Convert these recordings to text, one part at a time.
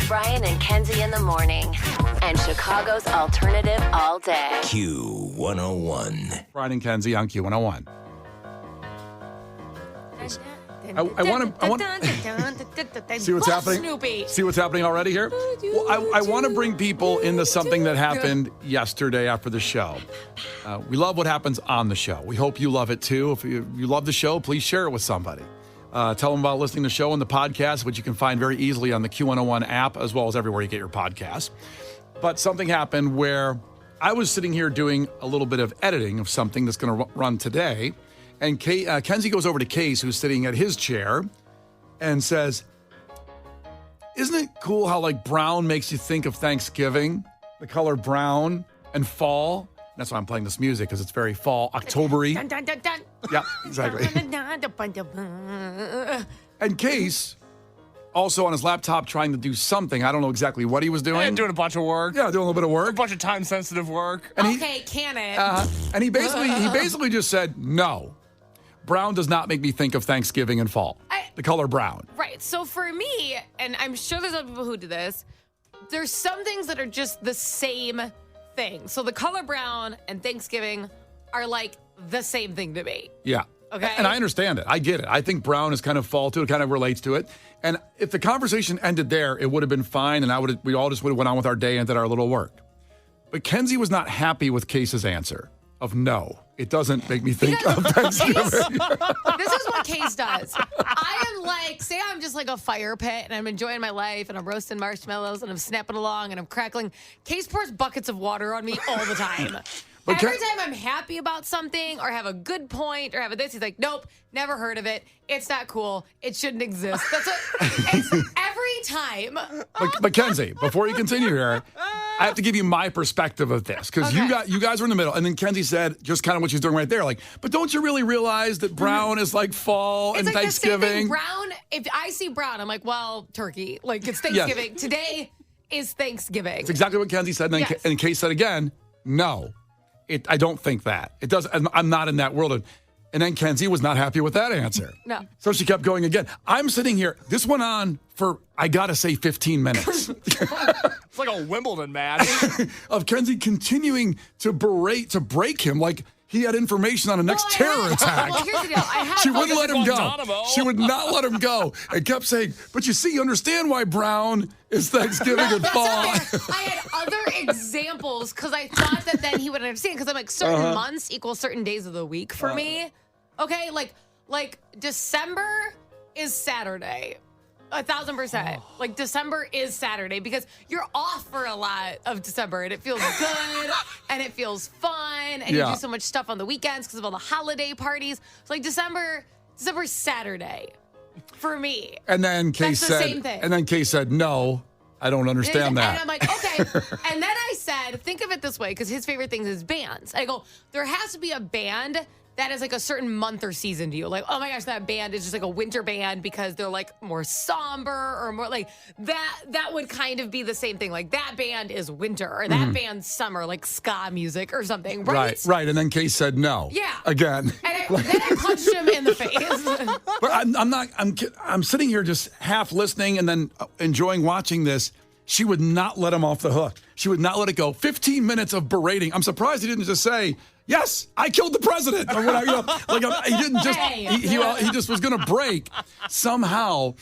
Brian and Kenzie in the morning. And Chicago's alternative all day. Q101. Brian and Kenzie on Q101. I want to see what's happening. Snoopy. See what's happening already here? Well, I want to bring people into something that happened yesterday after the show. We love what happens on the show. We hope you love it too. If you love the show, please share it with somebody. Tell them about listening to the show and the podcast, which you can find very easily on the Q101 app, as well as everywhere you get your podcasts. But something happened where I was sitting here doing a little bit of editing of something that's going to run today. And Kenzie goes over to Case, who's sitting at his chair, and says, isn't it cool how, like, brown makes you think of Thanksgiving? The color brown and fall. That's why I'm playing this music, because it's very fall, October-y. Dun, dun, dun, dun. Yeah, exactly. And Case, also on his laptop trying to do something. I don't know exactly what he was doing. And doing a bunch of work. Yeah, doing a little bit of work. A bunch of time-sensitive work. And can it? And he basically just said, no. Brown does not make me think of Thanksgiving and fall. The color brown. Right. So for me, and I'm sure there's other people who do this, there's some things that are just the same thing. So the color brown and Thanksgiving are like the same thing to me. Yeah. Okay. And I understand it. I get it. I think brown is kind of fall too. It kind of relates to it. And if the conversation ended there, it would have been fine. And we all just would have went on with our day and did our little work. But Kenzie was not happy with Case's answer of no. It doesn't make me think of Thanksgiving. This is what Case does. I am like, say I'm just like a fire pit and I'm enjoying my life and I'm roasting marshmallows and I'm snapping along and I'm crackling. Case pours buckets of water on me all the time. Every time I'm happy about something or have a good point or have this, he's like, nope, never heard of it. It's not cool. It shouldn't exist. That's what it's every time. But Kenzie, before you continue here, I have to give you my perspective of this because you guys were in the middle. And then Kenzie said just kind of what she's doing right there. Like, but don't you really realize that brown is like fall and like Thanksgiving? The same thing. Brown, if I see brown, I'm like, well, turkey. Like, it's Thanksgiving. Yes. Today is Thanksgiving. It's exactly what Kenzie said. And Kate said again, no. I don't think that. It does. I'm not in that world. And then Kenzie was not happy with that answer. No. So she kept going again. I'm sitting here. This went on for, I got to say, 15 minutes. It's like a Wimbledon match. Of Kenzie continuing to break him like he had information on a next terror attack. Well, here's the deal. She wouldn't let him go. She would not let him go and kept saying, but you see, you understand why brown is Thanksgiving and fall. I had other examples because I thought that then he would understand because I'm like certain months equal certain days of the week for me. Okay, like December is Saturday. 1,000%. Like December is Saturday because you're off for a lot of December and it feels good and it feels fun and you do so much stuff on the weekends because of all the holiday parties. So like December's Saturday for me. And then Case said, same thing. And then Case said, no, I don't understand that. And I'm like, okay. And then I said, think of it this way because his favorite thing is bands. I go, there has to be a band that is like a certain month or season to you. Like, oh my gosh, that band is just like a winter band because they're like more somber or more like that would kind of be the same thing. Like that band is winter or that band's summer, like ska music or something. Right. And then Case said no. Yeah. Again. And then I punched him in the face. But I'm sitting here just half listening and then enjoying watching this. She would not let him off the hook. She would not let it go. 15 minutes of berating. I'm surprised he didn't just say, yes, I killed the president. Or whatever, he didn't just, he just was going to break somehow.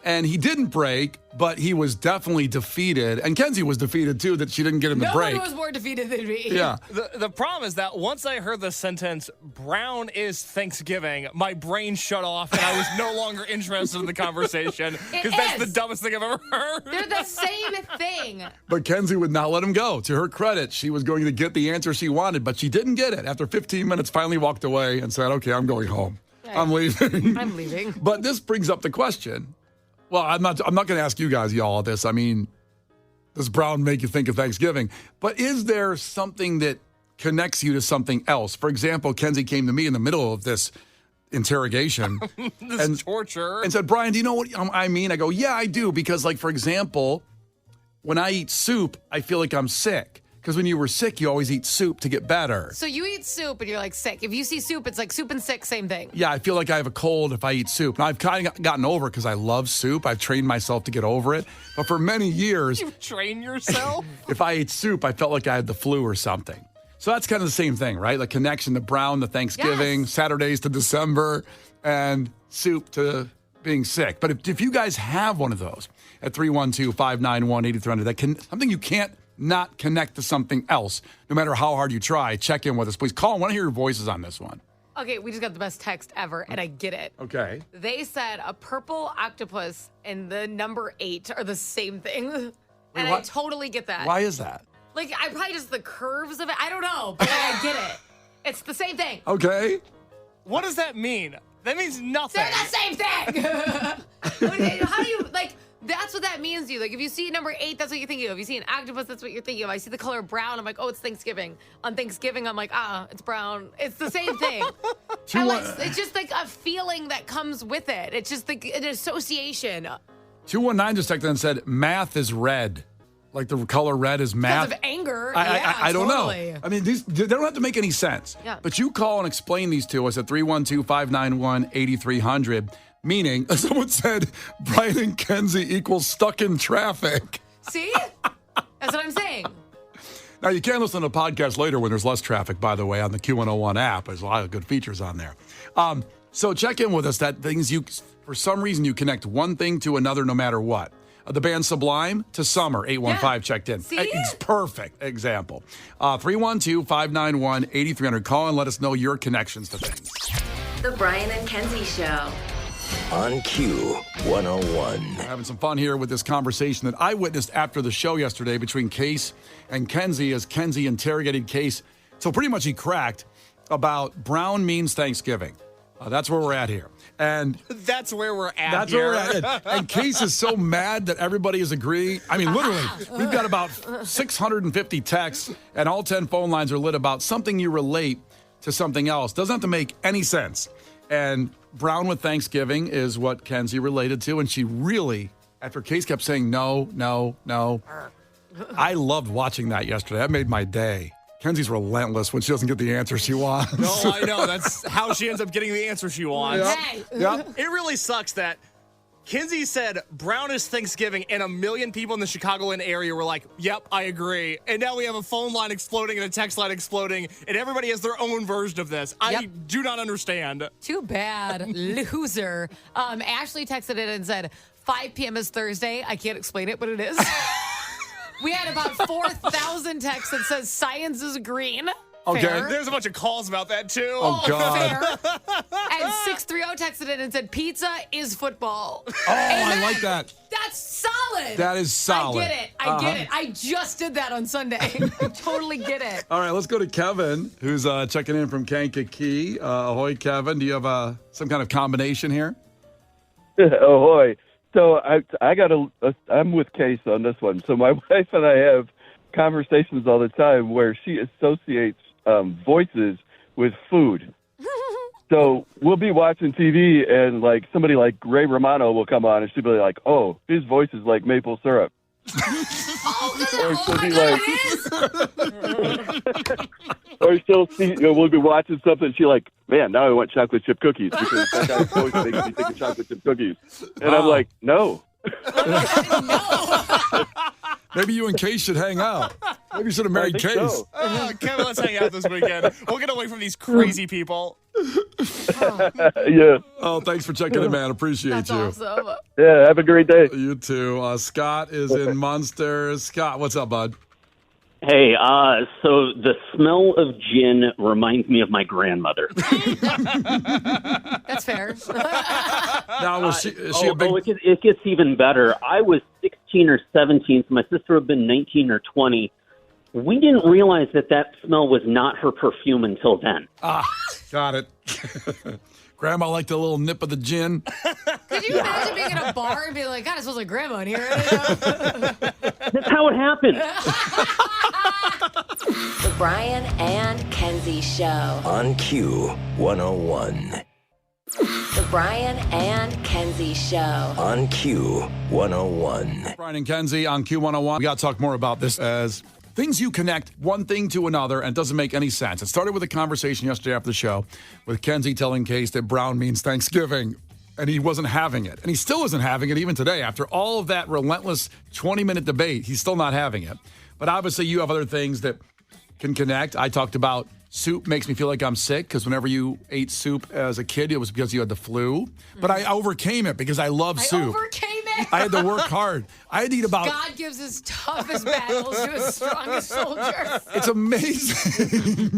And he didn't break, but he was definitely defeated. And Kenzie was defeated, too, that she didn't get him to break. No one was more defeated than me. Yeah. The problem is that once I heard the sentence, brown is Thanksgiving, my brain shut off and I was no longer interested in the conversation because that's the dumbest thing I've ever heard. They're the same thing. But Kenzie would not let him go. To her credit, she was going to get the answer she wanted, but she didn't get it. After 15 minutes, finally walked away and said, okay, I'm going home. Yeah. I'm leaving. I'm leaving. But this brings up the question. Well, I'm not going to ask you guys, y'all, this. I mean, does brown make you think of Thanksgiving? But is there something that connects you to something else? For example, Kenzie came to me in the middle of this interrogation. Torture. And said, Brian, do you know what I mean? I go, yeah, I do. Because, like, for example, when I eat soup, I feel like I'm sick. Because when you were sick, you always eat soup to get better. So you eat soup and you're like sick. If you see soup, it's like soup and sick, same thing. Yeah, I feel like I have a cold if I eat soup. Now, I've kind of gotten over it because I love soup. I've trained myself to get over it. But for many years, You train yourself? if I ate soup, I felt like I had the flu or something. So that's kind of the same thing, right? The connection to Brown to Thanksgiving, Yes. Saturdays to December, and soup to being sick. But if you guys have one of those at 312-591-8300, something you can't not connect to something else, no matter how hard you try, check in with us. Please call. I want to hear your voices on this one. Okay, we just got the best text ever, and I get it. Okay. They said a purple octopus and the number 8 are the same thing. And I what? totally get that. Why is that? Like, I probably just the curves of it. I don't know, but I get it. It's the same thing. Okay. What does that mean? That means nothing. They're the same thing. How do you, like, that's what that means to you. Like, if you see number 8, that's what you're thinking of. If you see an octopus, that's what you're thinking of. I see the color brown, I'm like, oh, it's Thanksgiving. On Thanksgiving, I'm like, it's brown. It's the same thing. It's just like a feeling that comes with it. It's just like an association. 219 just texted and said, math is red. Like the color red is math. Because of anger. I don't totally. know. I mean, they don't have to make any sense. Yeah. But you call and explain these to us at 312-591-8300, meaning someone said Brian and Kenzie equals stuck in traffic. See? That's what I'm saying. Now, you can listen to the podcast later when there's less traffic, by the way, on the Q101 app. There's a lot of good features on there. So check in with us. That things for some reason, you connect one thing to another no matter what. The band Sublime to Summer, 815 checked in. See? It's perfect example. 312-591-8300. Call and let us know your connections to things. The Brian and Kenzie Show. On Q101. Having some fun here with this conversation that I witnessed after the show yesterday between Case and Kenzie as Kenzie interrogated Case. So pretty much he cracked about Brown means Thanksgiving. That's where we're at here. And That's where we're at. that's here. where we're at. And Case is so mad that everybody is agreeing. I mean, literally, we've got about 650 texts, and all 10 phone lines are lit about something you relate to something else. Doesn't have to make any sense. And Brown with Thanksgiving is what Kenzie related to. And she really, after Case kept saying no, no, no, I loved watching that yesterday. That made my day. Kenzie's relentless when she doesn't get the answer she wants. No, I know. That's how she ends up getting the answer she wants. Hey. Yep. It really sucks that Kenzie said Brown is Thanksgiving, and a million people in the Chicagoland area were like, yep, I agree. And now we have a phone line exploding and a text line exploding, and everybody has their own version of this. I Yep. do not understand. Too bad. Loser. Ashley texted in and said, 5 p.m. is Thursday. I can't explain it, but it is. We had about 4,000 texts that says science is green. Okay. Fair. There's a bunch of calls about that, too. Oh, God. Fair. And 630 texted in and said, pizza is football. Oh, I like that. That's solid. That is solid. I get it. I get it. I just did that on Sunday. I totally get it. All right, let's go to Kevin, who's checking in from Kankakee. Ahoy, Kevin. Do you have some kind of combination here? Ahoy. So I'm with Case on this one. So my wife and I have conversations all the time where she associates voices with food. So we'll be watching TV and like somebody like Ray Romano will come on and she'll be like, oh, his voice is like maple syrup. Or she'll see, we'll be watching something. And she's like, man, now I want chocolate chip cookies because that guy's voice makes me think of chocolate chip cookies. And I'm like, no. Maybe you and Case should hang out. Maybe you should have married Case. So. Kevin, let's hang out this weekend. We'll get away from these crazy people. Yeah. Oh, thanks for checking in, man. Appreciate That's you. awesome. Yeah. Have a great day. You too. Scott is in Munster. Scott, what's up, bud? Hey, so the smell of gin reminds me of my grandmother. That's fair. Now, was she a big... It gets even better. I was 16 or 17, so my sister would have been 19 or 20. We didn't realize that smell was not her perfume until then. Got it. Grandma liked a little nip of the gin. Could you imagine being in a bar and being like, God, it smells like grandma in here? That's how it happened. The Brian and Kenzie Show. On Q101. The Brian and Kenzie Show. On Q101. Brian and Kenzie on Q101. We got to talk more about this as things you connect one thing to another, and it doesn't make any sense. It started with a conversation yesterday after the show with Kenzie telling Case that brown means Thanksgiving, and he wasn't having it. And he still isn't having it even today. After all of that relentless 20-minute debate, he's still not having it. But obviously, you have other things that can connect. I talked about soup makes me feel like I'm sick because whenever you ate soup as a kid, it was because you had the flu. But I overcame it because I love soup. I had to work hard. I had to eat about... God gives his toughest battles to his strongest soldiers. It's amazing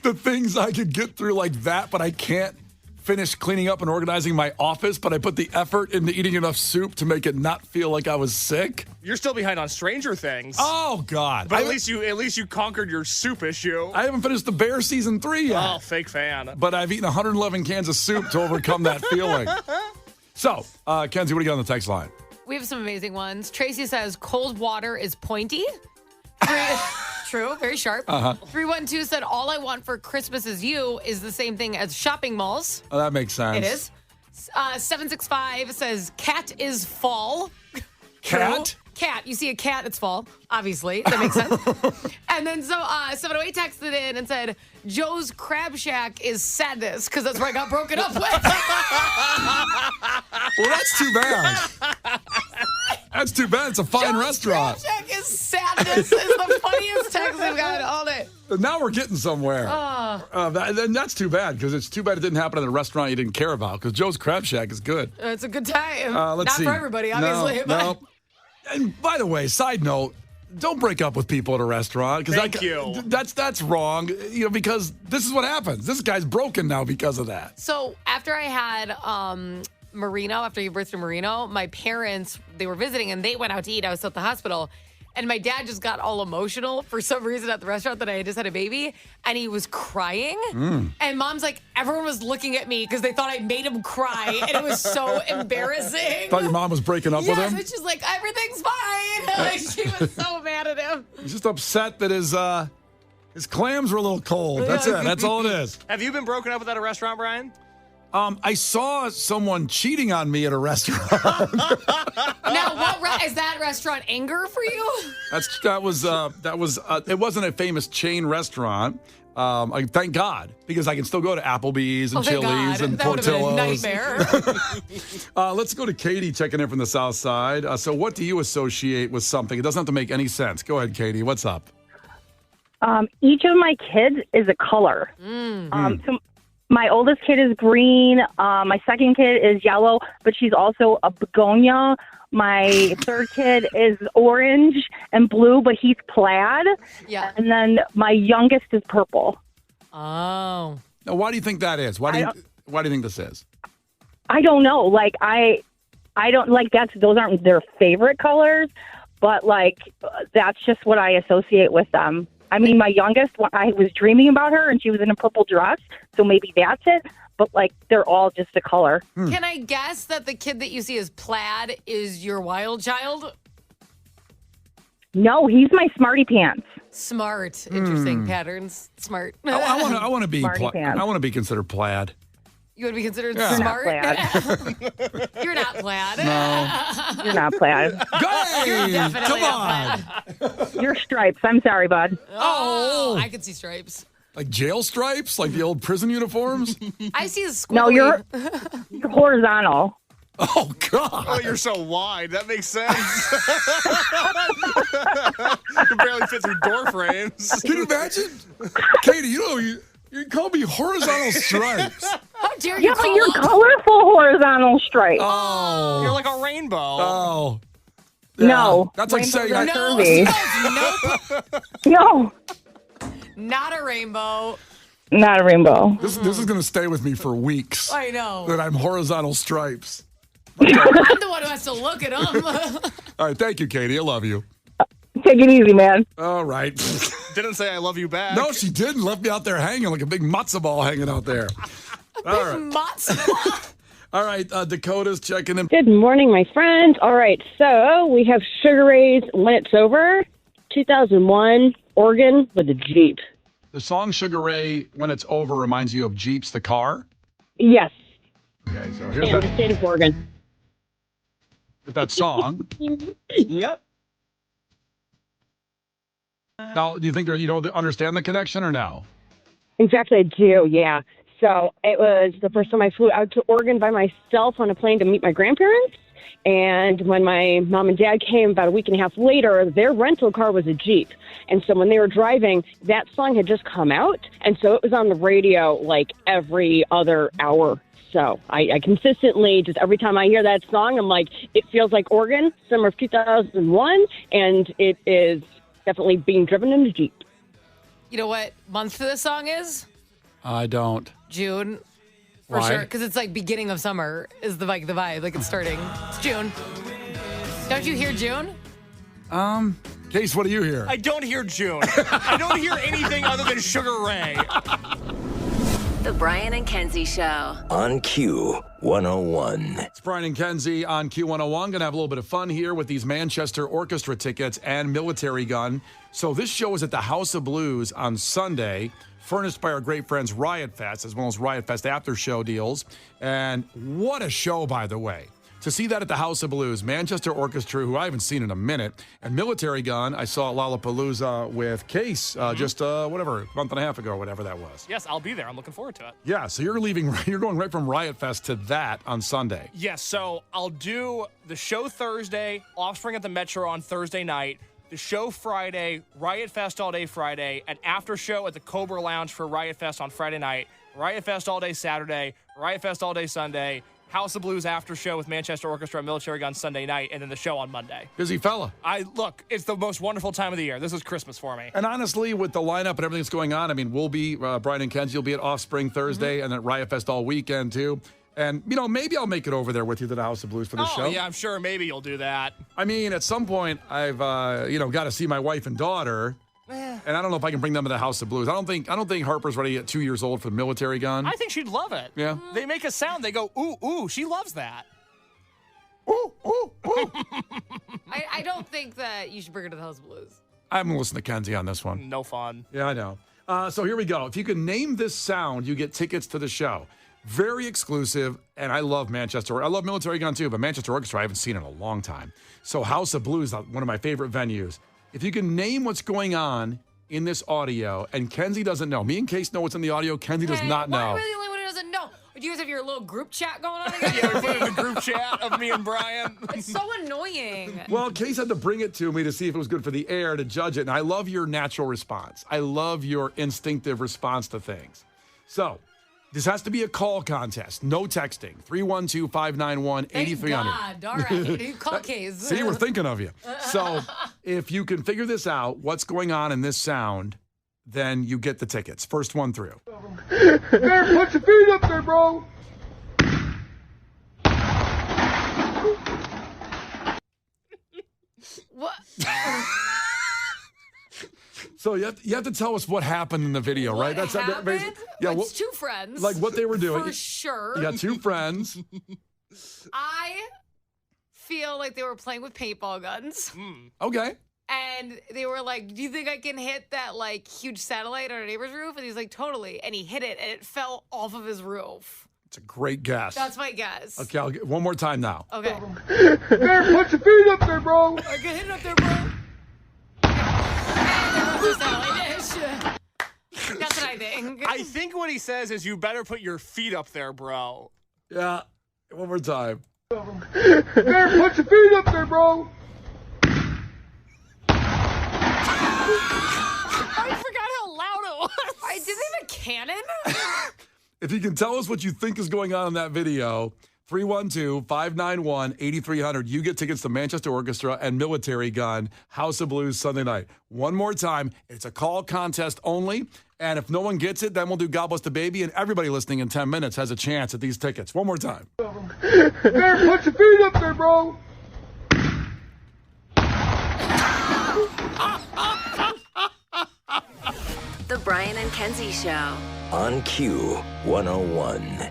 the things I could get through like that, but I can't finish cleaning up and organizing my office, but I put the effort into eating enough soup to make it not feel like I was sick. You're still behind on Stranger Things. Oh, God. But at least you conquered your soup issue. I haven't finished The Bear season 3 yet. Oh, fake fan. But I've eaten 111 cans of soup to overcome that feeling. So, Kenzie, what do you got on the text line? We have some amazing ones. Tracy says cold water is pointy. True, very sharp. 312 said all I want for Christmas is you is the same thing as shopping malls. Oh, that makes sense. It is. 765 says cat is fall. Cat? True. Cat. You see a cat, it's fall. Obviously. That makes sense. And then 708 texted in and said, Joe's Crab Shack is sadness because that's where I got broken up with. Well, that's too bad. That's too bad. It's a fine restaurant. Crab Shack is sadness. It's the funniest text we've got all day. Now we're getting somewhere. Then that's too bad because it's too bad it didn't happen at a restaurant you didn't care about because Joe's Crab Shack is good. It's a good time. Let's see. Not for everybody, obviously. No. And by the way, side note, don't break up with people at a restaurant because Thank you. That's wrong. Because this is what happens. This guy's broken now because of that. So after I had Marino, after he birthed Marino, my parents, they were visiting and they went out to eat. I was still at the hospital. And my dad just got all emotional for some reason at the restaurant that I had just had a baby. And he was crying. And mom's like, everyone was looking at me because they thought I made him cry. And it was so embarrassing. Thought your mom was breaking up with him? Yes, she's like, everything's fine. Like, she was so mad at him. He's just upset that his clams were a little cold. That's it. That's all it is. Have you been broken up with at a restaurant, Brian? I saw someone cheating on me at a restaurant. Now, is that restaurant anger for you? That was it wasn't a famous chain restaurant. Thank God, because I can still go to Applebee's and Chili's and that would have been a Portillo's. nightmare. Let's go to Katie checking in from the South Side. So what do you associate with something? It doesn't have to make any sense. Go ahead, Katie. What's up? Each of my kids is a color. So my oldest kid is green. My second kid is yellow, but she's also a begonia. My third kid is orange and blue, but he's plaid. Yeah. And then my youngest is purple. Oh. Now, why do you think that is? Why do you think this is? I don't know. Like I don't like those aren't their favorite colors, but like that's just what I associate with them. I mean, my youngest, I was dreaming about her, and she was in a purple dress, so maybe that's it. But, like, they're all just a color. Can I guess that the kid that you see as plaid is your wild child? No, he's my smarty pants. Smart. Interesting patterns. Smart. I want to be pants. I want to be considered plaid. You want to be considered Yeah. smart? You're not plaid. You're not plaid. No. You're not plaid. You're definitely Come not plaid. You're stripes. I'm sorry, bud. Oh, I can see stripes. Like jail stripes? Like the old prison uniforms? I see a squiggly. No, you're horizontal. Oh, God. Oh, you're so wide. That makes sense. You can barely fit through door frames. Can you imagine? Katie, you call me horizontal stripes. How dare you Yeah, call you're up? colorful horizontal stripes. Oh. You're like a rainbow. Oh. Yeah. No. That's like saying Rainbows I... are No, curvy. nope. No, Not a rainbow. not a rainbow. This is going to stay with me for weeks. I know. That I'm horizontal stripes. I'm the one who has to look at them. All right, thank you, Katie. I love you. Take it easy, man. All right. Didn't say I love you back. No, she didn't. Left me out there hanging like a big matzo ball hanging out there. All right. Matzo. All right, Dakota's checking in. Good morning, my friends. All right, so we have Sugar Ray's When It's Over, 2001, Oregon with a Jeep. The song Sugar Ray, When It's Over, reminds you of Jeeps, the car. Yes, Okay, so here's in the state of Oregon. that song. Yep. Now, do you think you don't understand the connection or no? In fact, I do, yeah. So it was the first time I flew out to Oregon by myself on a plane to meet my grandparents. And when my mom and dad came about a week and a half later, their rental car was a Jeep. And so when they were driving, that song had just come out. And so it was on the radio like every other hour. So I consistently, just every time I hear that song, I'm like, it feels like Oregon, summer of 2001. And it is definitely being driven in a Jeep. You know what month this song is? I don't. June. For Why? sure. Because it's like beginning of summer is the vibe. Like it's starting. It's June. Don't you hear June? Case, what do you hear? I don't hear June. I don't hear anything other than Sugar Ray. The Brian and Kenzie Show. On Q 101. It's Brian and Kenzie on Q101. Going to have a little bit of fun here with these Manchester Orchestra tickets and Military Gun. So this show is at the House of Blues on Sunday, furnished by our great friends Riot Fest, as well as Riot Fest after show deals. And what a show, by the way. To see that at the House of Blues, Manchester Orchestra, who I haven't seen in a minute, and Military Gun, I saw at Lollapalooza with Case just a month and a half ago, whatever that was. Yes, I'll be there. I'm looking forward to it. Yeah, so you're going right from Riot Fest to that on Sunday. Yes, so I'll do the show Thursday, Offspring at the Metro on Thursday night, the show Friday, Riot Fest all day Friday, an after show at the Cobra Lounge for Riot Fest on Friday night, Riot Fest all day Saturday, Riot Fest all day Sunday, House of Blues after show with Manchester Orchestra and Military Gun Sunday night, and then the show on Monday. Busy fella. Look, it's the most wonderful time of the year. This is Christmas for me. And honestly, with the lineup and everything that's going on, I mean, we'll be, Brian and Kenzie will be at Offspring Thursday and then Riot Fest all weekend too. And, maybe I'll make it over there with you to the House of Blues for the show. Oh, yeah, I'm sure maybe you'll do that. I mean, at some point, I've, got to see my wife and daughter. And I don't know if I can bring them to the House of Blues. I don't think Harper's ready at 2 years old for the Military Gun. I think she'd love it. Yeah. They make a sound. They go, ooh, ooh. She loves that. Ooh, ooh, ooh. I don't think that you should bring her to the House of Blues. I haven't listened to Kenzie on this one. No fun. Yeah, I know. So here we go. If you can name this sound, you get tickets to the show. Very exclusive, and I love Manchester. I love Military Gun too, but Manchester Orchestra I haven't seen in a long time. So House of Blues, one of my favorite venues. If you can name what's going on in this audio, and Kenzie doesn't know. Me and Case know what's in the audio. Kenzie does not know. Why am I the only one who doesn't know? Do you guys have your little group chat going on again? Yeah, we put it in the group chat of me and Brian. It's so annoying. Well, Case had to bring it to me to see if it was good for the air to judge it, and I love your natural response. I love your instinctive response to things. So, this has to be a call contest. No texting. 312-591-8300. Thank God. All right. You call Case. See, we're thinking of you. So if you can figure this out, what's going on in this sound, then you get the tickets. First one through. There, put your feet up there, bro. What? So you have to tell us what happened in the video, right? What happened? Yeah, It's two friends. like what they were doing. For sure. You got two friends. I feel like they were playing with paintball guns. Okay. And they were like, do you think I can hit that like huge satellite on our neighbor's roof? And he's like, totally. And he hit it and it fell off of his roof. It's a great guess. That's my guess. Okay, I'll get one more time now. Okay. There, put your feet up there, bro. I can hit it up there, bro. That's what I think. I think what he says is you better put your feet up there, bro. Yeah, one more time. There, put your feet up there, bro. I forgot how loud it was. Did they have a cannon? If you can tell us what you think is going on in that video, 312-591-8300. You get tickets to Manchester Orchestra and Military Gun, House of Blues Sunday night. One more time. It's a call contest only. And if no one gets it, then we'll do God Bless the Baby. And everybody listening in 10 minutes has a chance at these tickets. One more time. There, put your feet up there, bro. The Brian and Kenzie Show. On Q 101.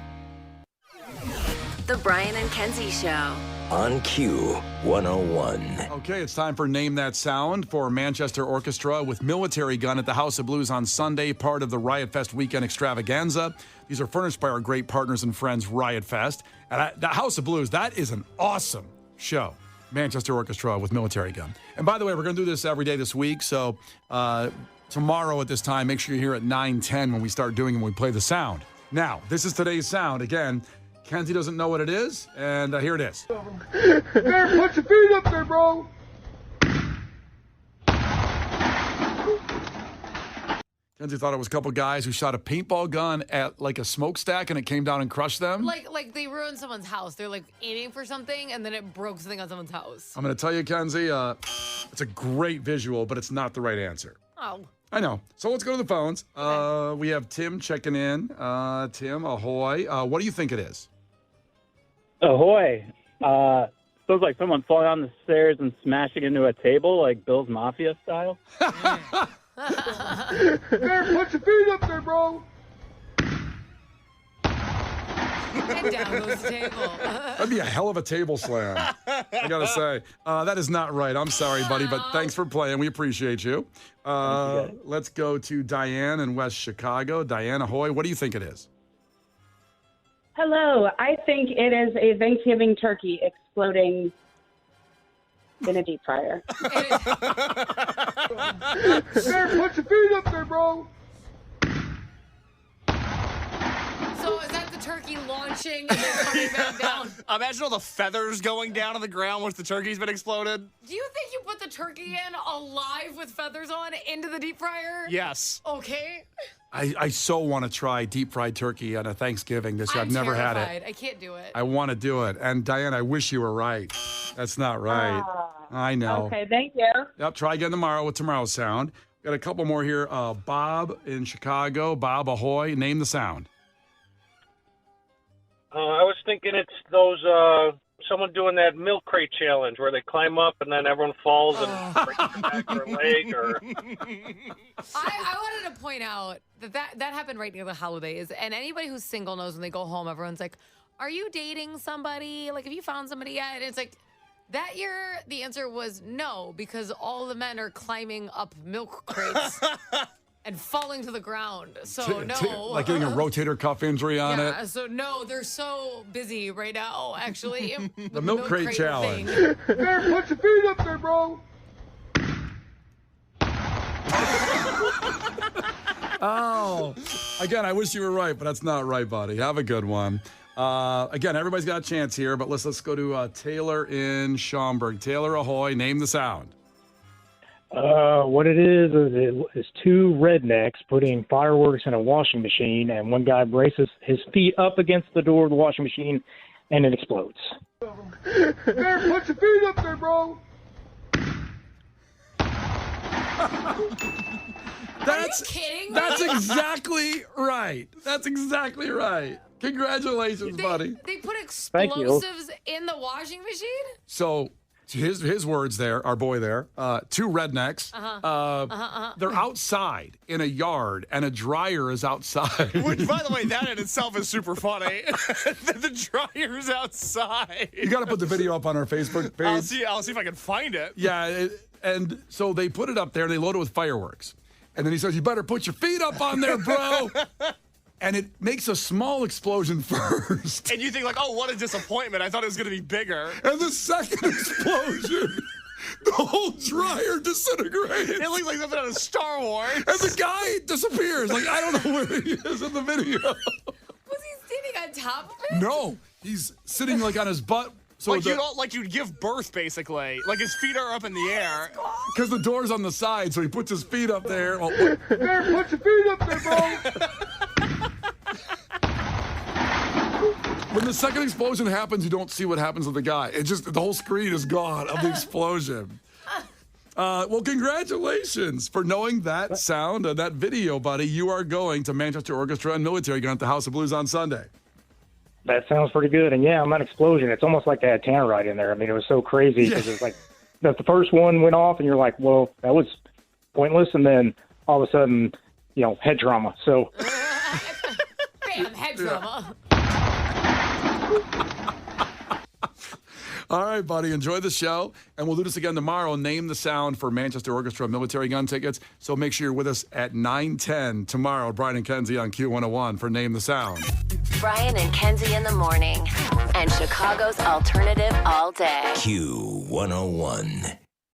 The Brian and Kenzie Show. On Q 101. Okay, it's time for Name That Sound for Manchester Orchestra with Military Gun at the House of Blues on Sunday, part of the Riot Fest weekend extravaganza. These are furnished by our great partners and friends, Riot Fest. And the House of Blues, that is an awesome show. Manchester Orchestra with Military Gun. And by the way, we're going to do this every day this week. So tomorrow at this time, make sure you're here at 9:10 when we start doing it, when we play the sound. Now, this is today's sound. Again, Kenzie doesn't know what it is, and here it is. Hey, put your feet up there, bro. Kenzie thought it was a couple guys who shot a paintball gun at like a smokestack and it came down and crushed them. Like they ruined someone's house. They're like aiming for something and then it broke something on someone's house. I'm going to tell you, Kenzie, it's a great visual, but it's not the right answer. Oh. I know. So let's go to the phones. We have Tim checking in. Tim, ahoy. What do you think it is? Ahoy. Feels like someone falling down the stairs and smashing into a table, like Bill's Mafia style. Hey, put your feet up there, bro. And down goes the table. That'd be a hell of a table slam, I got to say. That is not right. I'm sorry, buddy, but thanks for playing. We appreciate you. Let's go to Diane in West Chicago. Diane, ahoy. What do you think it is? Hello. I think it is a Thanksgiving turkey exploding in a deep fryer. Hey, put your feet up there, bro. So is that the turkey launching and then coming back down? Imagine all the feathers going down on the ground once the turkey's been exploded. Do you think you put the turkey in alive with feathers on into the deep fryer? Yes. Okay. I so want to try deep fried turkey on a Thanksgiving this year. I've never had it. I can't do it. I want to do it. And Diane, I wish you were right. That's not right. I know. Okay, thank you. Yep, try again tomorrow with tomorrow's sound. Got a couple more here. Bob in Chicago. Bob, ahoy. Name the sound. I was thinking it's those someone doing that milk crate challenge where they climb up and then everyone falls and breaks their back or leg. Or I wanted to point out that happened right near the holidays, and anybody who's single knows when they go home, everyone's like, "Are you dating somebody? Like, have you found somebody yet?" And it's like, that year the answer was no, because all the men are climbing up milk crates. And falling to the ground. So, no. Like getting a rotator cuff injury on it. Yeah, so no, they're so busy right now, actually. The milk crate challenge. Hey, put your feet up there, bro. Oh. Again, I wish you were right, but that's not right, buddy. Have a good one. Again, everybody's got a chance here, but let's go to Taylor in Schaumburg. Taylor, ahoy. Name the sound. What it is two rednecks putting fireworks in a washing machine, and one guy braces his feet up against the door of the washing machine, and it explodes. Hey, put your feet up there, bro. Are you kidding me? That's exactly right. That's exactly right. Congratulations, buddy. They put explosives in the washing machine? So his words there, our boy there, two rednecks. They're outside in a yard, and a dryer is outside. Which, by the way, that in itself is super funny. The dryer's outside. You got to put the video up on our Facebook page. I'll see if I can find it. Yeah, and so they put it up there, and they load it with fireworks. And then he says, "You better put your feet up on there, bro." And it makes a small explosion first. And you think, like, oh, what a disappointment. I thought it was going to be bigger. And the second explosion, the whole dryer disintegrates. It looks like something out of Star Wars. And the guy disappears. Like, I don't know where he is in the video. Was he sitting on top of it? No, he's sitting, like, on his butt. So like you'd give birth, basically. Like his feet are up in the air. Because the door's on the side, so he puts his feet up there. Well, Hey, put your feet up there, bro. when the second explosion happens, you don't see what happens to the guy. It just, the whole screen is gone of the explosion. Well, congratulations for knowing that sound and that video, buddy. You are going to Manchester Orchestra and Military Gun at the House of Blues on Sunday. That sounds pretty good. And yeah, on that explosion, it's almost like they had Tannerite in there. I mean, it was so crazy because it's like the first one went off and you're like, well, that was pointless. And then all of a sudden, head trauma. So, bam, head trauma. All right, buddy. Enjoy the show. And we'll do this again tomorrow. Name the sound for Manchester Orchestra Military Gun tickets. So make sure you're with us at 9:10 tomorrow. Brian and Kenzie on Q101 for Name the Sound. Brian and Kenzie in the morning. And Chicago's alternative all day. Q101.